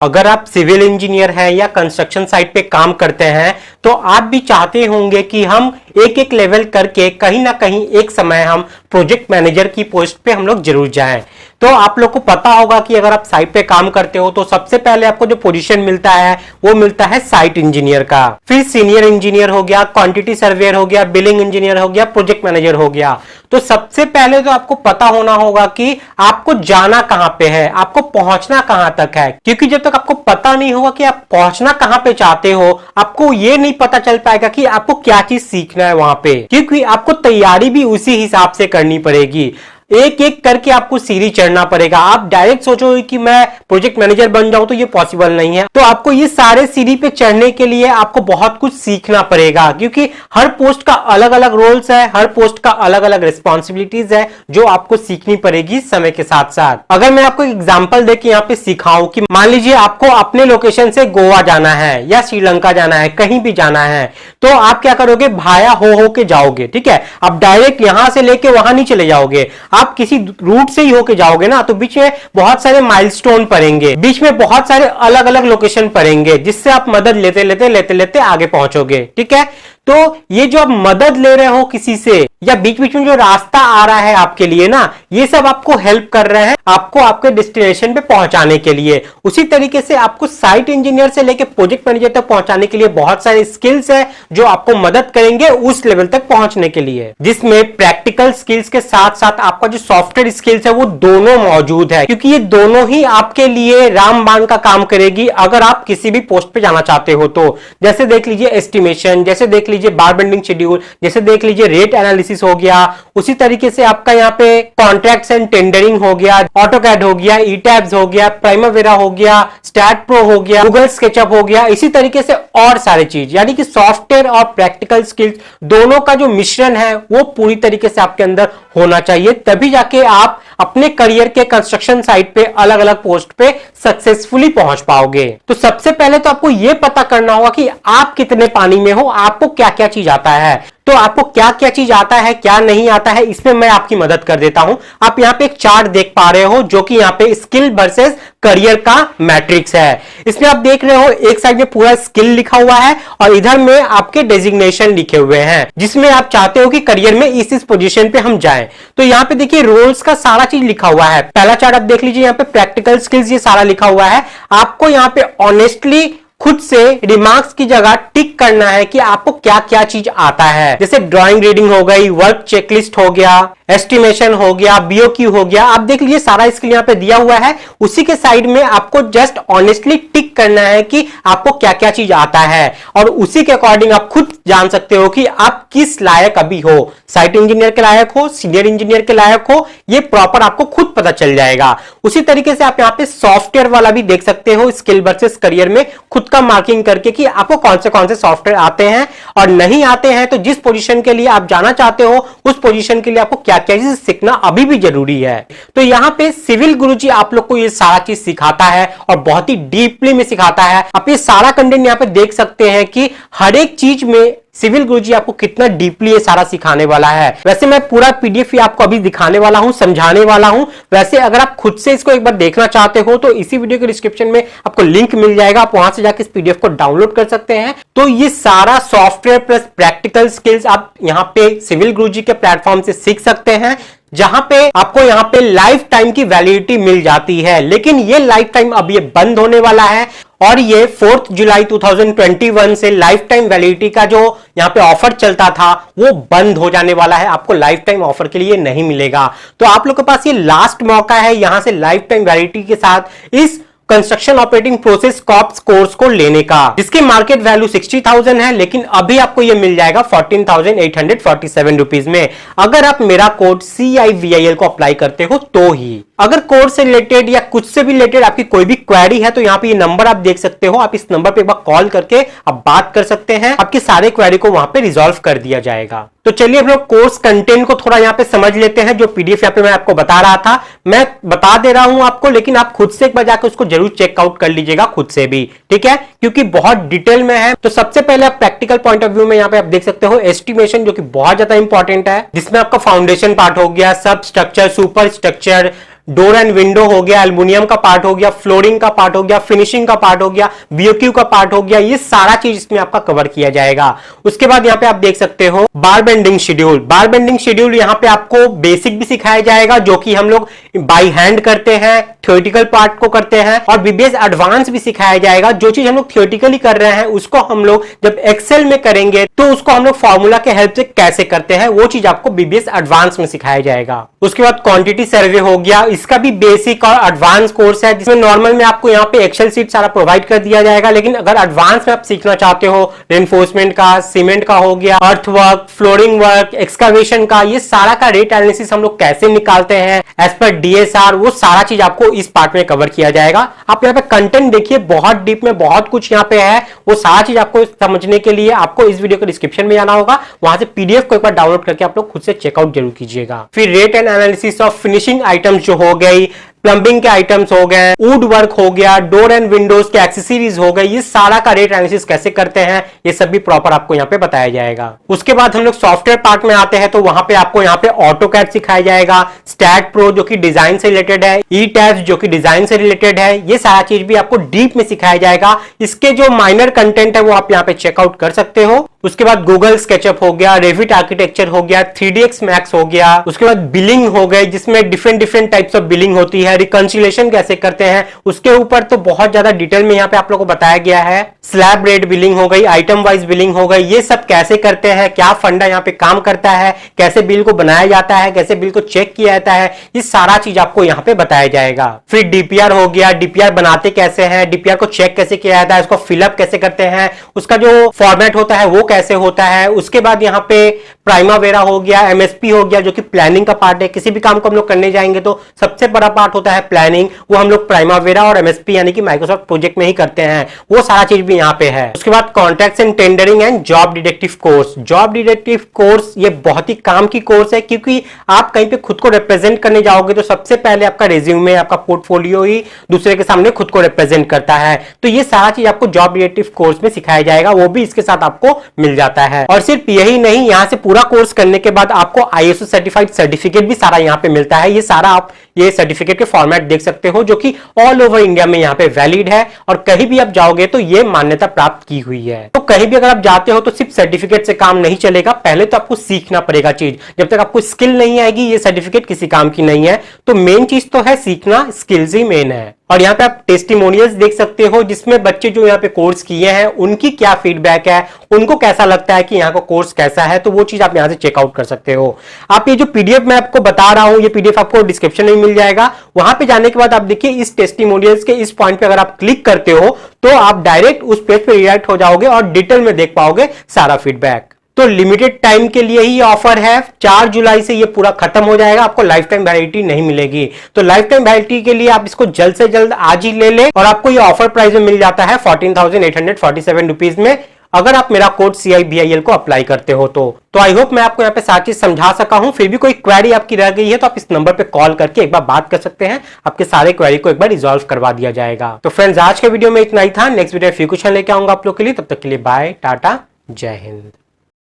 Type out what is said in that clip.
अगर आप civil engineer हैं या कंस्ट्रक्शन साइट पे काम करते हैं तो आप भी चाहते होंगे कि हम एक एक लेवल करके कहीं ना कहीं एक समय हम प्रोजेक्ट मैनेजर की पोस्ट पे हम लोग जरूर जाएं। तो आप लोग को पता होगा कि अगर आप साइट पे काम करते हो तो सबसे पहले आपको जो पोजीशन मिलता है वो मिलता है साइट इंजीनियर का, फिर सीनियर इंजीनियर हो गया, क्वांटिटी सर्वेयर हो गया, बिलिंग इंजीनियर हो गया, प्रोजेक्ट मैनेजर हो गया। तो सबसे पहले तो आपको पता होना होगा कि आपको जाना कहां पे है, आपको पहुंचना कहां तक है, क्योंकि जब तक आपको पता नहीं होगा कि आप पहुंचना कहां पे चाहते हो, आपको ये नहीं पता चल पाएगा कि आपको क्या चीज सीखना है वहां पे, क्योंकि आपको तैयारी भी उसी हिसाब से करनी पड़ेगी। एक एक करके आपको सीढ़ी चढ़ना पड़ेगा। आप डायरेक्ट सोचोगे कि मैं प्रोजेक्ट मैनेजर बन जाऊं तो ये पॉसिबल नहीं है। तो आपको ये सारे सीढ़ी पे चढ़ने के लिए आपको बहुत कुछ सीखना पड़ेगा, क्योंकि हर पोस्ट का अलग अलग रोल्स है, हर पोस्ट का अलग अलग रिस्पॉन्सिबिलिटीज है जो आपको सीखनी पड़ेगी समय के साथ साथ। अगर मैं आपको एग्जाम्पल देके यहाँ पे सिखाऊं कि मान लीजिए आपको अपने लोकेशन से गोवा जाना है या श्रीलंका जाना है, कहीं भी जाना है, तो आप क्या करोगे, भाया हो के जाओगे। ठीक है, आप डायरेक्ट यहां से लेके वहां नहीं चले जाओगे, आप किसी रूट से ही होके जाओगे ना, तो बीच में बहुत सारे माइलस्टोन पड़ेंगे, बीच में बहुत सारे अलग अलग लोकेशन पड़ेंगे, जिससे आप मदद लेते लेते लेते लेते आगे पहुंचोगे। ठीक है, तो ये जो आप मदद ले रहे हो किसी से या बीच बीच में जो रास्ता आ रहा है आपके लिए ना, ये सब आपको हेल्प कर रहे हैं आपको आपके डेस्टिनेशन पे पहुंचाने के लिए। उसी तरीके से आपको साइट इंजीनियर से लेकर प्रोजेक्ट मैनेजर तक पहुंचाने के लिए बहुत सारे स्किल्स है जो आपको मदद करेंगे उस लेवल तक पहुंचने के लिए, जिसमें प्रैक्टिकल स्किल्स के साथ साथ आपका जो सॉफ्टवेयर स्किल्स है वो दोनों मौजूद है, क्योंकि ये दोनों ही आपके लिए रामबाण का काम करेगी अगर आप किसी भी पोस्ट पे जाना चाहते हो तो। जैसे देख लीजिए एस्टिमेशन, जैसे देख लीजिए बार बेंडिंग शेड्यूल, जैसे देख लीजिए रेट एनालिसिस हो गया, उसी तरीके से आपका यहाँ पे कॉन्ट्रैक्ट्स एंड टेंडरिंग हो गया, ऑटोकैड हो गया, ईटैब्स हो गया, प्राइमावेरा हो गया, स्टैट प्रो हो गया, गूगल स्केचअप हो गया, इसी तरीके से और सारे चीज, यानी कि सॉफ्टवेयर और प्रैक्टिकल स्किल्स दोनों का जो मिश्रण है वो पूरी तरीके से आपके अंदर होना चाहिए, तभी जाके आप अपने करियर के कंस्ट्रक्शन साइट पे अलग अलग पोस्ट पे सक्सेसफुली पहुंच पाओगे। तो सबसे पहले तो आपको यह पता करना होगा कि आप कितने पानी में हो, आपको क्या क्या चीज आता है। तो आपको क्या क्या चीज आता है, क्या नहीं आता है, इसमें मैं आपकी मदद कर देता हूं। आप यहाँ पे एक चार्ट देख पा रहे हो जो कि यहाँ पे स्किल वर्सेस करियर का मैट्रिक्स है। इसमें आप देख रहे हो एक साइड में पूरा स्किल लिखा हुआ है और इधर में आपके डेजिग्नेशन लिखे हुए हैं, जिसमें आप चाहते हो कि करियर में इस पोजीशन पे हम जाएं। तो यहाँ पे देखिए रोल्स का सारा चीज लिखा हुआ है। पहला चार्ट आप देख लीजिए, यहाँ पे प्रैक्टिकल स्किल्स ये सारा लिखा हुआ है। आपको यहाँ पे ऑनेस्टली खुद से रिमार्क्स की जगह टिक करना है कि आपको क्या क्या चीज आता है, जैसे ड्राइंग रीडिंग हो गई, वर्क चेकलिस्ट हो गया, एस्टिमेशन हो गया, बीओक्यू हो गया। आप देख लीजिए सारा स्किल यहाँ पे दिया हुआ है, उसी के साइड में आपको जस्ट ऑनेस्टली टिक करना है कि आपको क्या क्या चीज आता है, और उसी के अकॉर्डिंग आप खुद जान सकते हो कि आप किस लायक अभी हो, साइट इंजीनियर के लायक हो, सीनियर इंजीनियर के लायक हो, ये प्रॉपर आपको खुद पता चल जाएगा। उसी तरीके से आप यहाँ पे सॉफ्टवेयर वाला भी देख सकते हो, स्किल वर्सेस करियर में खुद का मार्किंग करके कि आपको कौन से सॉफ्टवेयर आते हैं और नहीं आते हैं। तो जिस पोजीशन के लिए आप जाना चाहते हो उस पोजीशन के लिए आपको क्या क्या चीज सीखना अभी भी जरूरी है। तो यहाँ पे सिविल गुरुजी आप लोग को ये सारा चीज सिखाता है और बहुत ही डीपली में सिखाता है। आप ये सारा कंटेंट यहाँ पे देख सकते हैं कि हर एक चीज में सिविल गुरुजी आपको कितना डीपली ये सारा सिखाने वाला है। वैसे मैं पूरा पीडीएफ ही आपको अभी दिखाने वाला हूं, समझाने वाला हूं। वैसे अगर आप खुद से इसको एक बार देखना चाहते हो तो इसी वीडियो के डिस्क्रिप्शन में आपको लिंक मिल जाएगा, आप वहां से जाकर इस पीडीएफ को डाउनलोड कर सकते हैं। तो ये सारा सॉफ्टवेयर प्लस प्रैक्टिकल स्किल्स आप यहाँ पे सिविल गुरुजी के प्लेटफॉर्म से सीख सकते हैं, जहां पे आपको यहाँ पे लाइफ टाइम की वैलिडिटी मिल जाती है। लेकिन ये लाइफ टाइम अब ये बंद होने वाला है और ये 4 जुलाई 2021 से लाइफ टाइम वैलिडिटी का जो यहाँ पे ऑफर चलता था वो बंद हो जाने वाला है। आपको लाइफ टाइम ऑफर के लिए नहीं मिलेगा। तो आप लोग के पास ये लास्ट मौका है यहां से लाइफ टाइम वैलिडिटी के साथ इस कंस्ट्रक्शन ऑपरेटिंग प्रोसेस कॉप्स कोर्स को लेने का, जिसकी मार्केट वैल्यू 60,000 है, लेकिन अभी आपको ये मिल जाएगा 14,847 रुपीज में, अगर आप मेरा कोड CIVIL को अप्लाई करते हो तो ही। अगर कोर्स से रिलेटेड या कुछ से भी रिलेटेड आपकी कोई भी क्वेरी है तो यहाँ पे ये नंबर आप देख सकते हो, आप इस नंबर पे एक बार कॉल करके आप बात कर सकते हैं, आपके सारे क्वेरी को वहां पे रिजॉल्व कर दिया जाएगा। तो चलिए हम लोग कोर्स कंटेंट को थोड़ा यहाँ पे समझ लेते हैं। जो पीडीएफ यहाँ पे मैं आपको बता रहा था, मैं बता दे रहा हूं आपको, लेकिन आप खुद से एक बार जाकर उसको जरूर चेकआउट कर लीजिएगा खुद से भी, ठीक है, क्योंकि बहुत डिटेल में है। तो सबसे पहले आप प्रैक्टिकल पॉइंट ऑफ व्यू में यहाँ पे आप देख सकते हो एस्टिमेशन, जो कि बहुत ज्यादा इंपॉर्टेंट है, जिसमें आपका फाउंडेशन पार्ट हो गया, सब structure, super structure, door and window हो गया, एल्युमिनियम का पार्ट हो गया, फ्लोरिंग का पार्ट हो गया, फिनिशिंग का पार्ट हो गया, बीओक्यू का पार्ट हो गया, ये सारा चीज इसमें आपका कवर किया जाएगा। उसके बाद यहाँ पे आप देख सकते हो बार बेंडिंग शेड्यूल। बार बेंडिंग शेड्यूल यहाँ पे आपको बेसिक भी सिखाया जाएगा जो कि हम लोग बाई हैंड करते हैं, थ्योरेटिकल पार्ट को करते हैं, और बीबीएस एडवांस भी सिखाया जाएगा। जो चीज हम लोग थ्योरेटिकली कर रहे हैं उसको हम लोग जब एक्सेल में करेंगे तो उसको हम लोग फॉर्मूला के हेल्प से कैसे करते हैं वो चीज आपको बीबीएस एडवांस में सिखाया जाएगा। उसके बाद क्वांटिटी सर्वे हो गया, इसका भी बेसिक और एडवांस कोर्स है जिसमें नॉर्मल में आपको यहाँ पे एक्सेल सीट सारा प्रोवाइड कर दिया जाएगा, लेकिन अगर एडवांस में आप सीखना चाहते हो रेनफोर्समेंट का, सीमेंट का हो गया, अर्थ वर्क, फ्लोरिंग वर्क, एक्सकावेशन का, ये सारा का रेट एनालिसिस हम लोग कैसे निकालते हैं एज पर डीएसआर, वो सारा चीज आपको इस पार्ट में कवर किया जाएगा। आप यहाँ पे कंटेंट देखिए, बहुत डीप में बहुत कुछ यहाँ पे है, वो सारा चीज आपको समझने के लिए आपको इस वीडियो के डिस्क्रिप्शन में जाना होगा, वहां से पीडीएफ को एक बार डाउनलोड करके आप लोग खुद से चेकआउट जरूर कीजिएगा। फिर rate and analysis of finishing items जो हो गई, प्लम्बिंग के आइटम्स हो गए, वुड वर्क हो गया, डोर एंड विंडोज के एक्सेसरीज हो गई, ये सारा का रेट एनालिसिस कैसे करते हैं ये सब भी प्रॉपर आपको यहाँ पे बताया जाएगा। उसके बाद हम लोग सॉफ्टवेयर पार्ट में आते हैं, तो वहां पे आपको यहाँ पे ऑटोकैड सिखाया जाएगा, स्टैट प्रो जो कि डिजाइन से रिलेटेड है, ई टैब्स जो कि डिजाइन से रिलेटेड है, ये सारा चीज भी आपको डीप में सिखाया जाएगा। इसके जो माइनर कंटेंट है वो आप यहाँ पे चेकआउट कर सकते हो। उसके बाद गूगल स्केचअप हो गया, रेविट आर्किटेक्चर हो गया, 3ds मैक्स हो गया, उसके बाद बिलिंग हो गए जिसमें different different types of billing होती है, रिकंसिलेशन कैसे करते हैं उसके ऊपर तो बहुत ज्यादा डिटेल में यहाँ पे आप लोगों को बताया गया है। स्लैब रेट बिलिंग हो गई, आइटम वाइज बिलिंग हो गई, ये सब कैसे करते हैं, क्या फंडा यहाँ पे काम करता है, कैसे बिल को बनाया जाता है, कैसे बिल को चेक किया जाता है, ये सारा चीज आपको यहाँ पे बताया जाएगा। फिर डीपीआर हो गया, डीपीआर बनाते कैसे हैं, डीपीआर को चेक कैसे किया जाता है, उसको फिलअप कैसे करते हैं, उसका जो फॉर्मेट होता है वो कैसे होता है। उसके बाद यहाँ पे प्राइमावेरा हो गया, एमएसपी हो गया जो कि प्लानिंग का पार्ट है। किसी भी काम को हम लोग करने जाएंगे तो सबसे बड़ा पार्ट होता है प्लानिंग, वो हम लोग प्राइमावेरा और एमएसपी यानी कि माइक्रोसॉफ्ट प्रोजेक्ट में ही करते हैं, वो सारा चीज भी यहाँ पे है। उसके बाद contracts and tendering and job detective course. Job detective course ये बहुत ही काम की कोर्स है, क्योंकि आप कहीं पे खुद को रिप्रेजेंट करने जाओगे तो सबसे पहले आपका रिज्यूमे, आपका पोर्टफोलियो ही दूसरे के सामने खुद को रिप्रेजेंट करता है। तो ये सारा चीज आपको जॉब डिटेक्टिव कोर्स में सिखाया जाएगा, वो भी इसके साथ आपको मिल जाता है। और सिर्फ यही नहीं, यहाँ से पूरा कोर्स करने के बाद आपको आईएसओ सर्टिफाइड सर्टिफिकेट भी सारा यहाँ पे मिलता है। ये सारा आप ये सर्टिफिकेट के फॉर्मेट देख सकते हो जो कि ऑल ओवर इंडिया में यहाँ पे वैलिड है, और कहीं भी आप जाओगे तो ये मान्यता प्राप्त की हुई है। तो कहीं भी अगर आप जाते हो तो सिर्फ सर्टिफिकेट से काम नहीं चलेगा, पहले तो आपको सीखना पड़ेगा चीज। जब तक आपको स्किल नहीं आएगी ये सर्टिफिकेट किसी काम की नहीं है। तो मेन चीज तो है सीखना, स्किल्स ही मेन है। और यहाँ पे आप टेस्टिमोनियल्स देख सकते हो जिसमें बच्चे जो यहाँ पे कोर्स किए हैं उनकी क्या फीडबैक है, उनको कैसा लगता है कि यहाँ का कोर्स कैसा है, तो वो चीज आप यहाँ से चेकआउट कर सकते हो। आप ये जो पीडीएफ मैं आपको बता रहा हूँ, ये पीडीएफ आपको डिस्क्रिप्शन में मिल जाएगा। वहां पे जाने के बाद आप देखिए इस टेस्टिमोनियल्स के इस पॉइंट पे अगर आप क्लिक करते हो तो आप डायरेक्ट उस पेज पे रिडायरेक्ट हो जाओगे और डिटेल में देख पाओगे सारा फीडबैक। तो लिमिटेड टाइम के लिए ही ऑफर है, 4 जुलाई से ये पूरा खत्म हो जाएगा, आपको लाइफ टाइम वैलिडिटी नहीं मिलेगी। तो लाइफ टाइम वैलिडिटी के लिए आप इसको जल्द से जल्द आज ही ले लें, और आपको ये ऑफर प्राइस में मिल जाता है 14,847 रुपीज में, अगर आप मेरा कोड CIBIL को अप्लाई करते हो तो आई होप मैं आपको यहाँ पे सारी चीज समझा सका हूं। फिर भी कोई क्वेरी आपकी रह गई है तो आप इस नंबर पे कॉल करके एक बार बात कर सकते हैं, आपके सारे क्वेरी को एक बार रिजॉल्व करवा दिया जाएगा। तो फ्रेंड्स आज के वीडियो में इतना ही था, नेक्स्ट वीडियो फिर कुछ लेके आऊंगा आप लोग के लिए, तब तक के लिए बाय, टाटा, जय हिंद।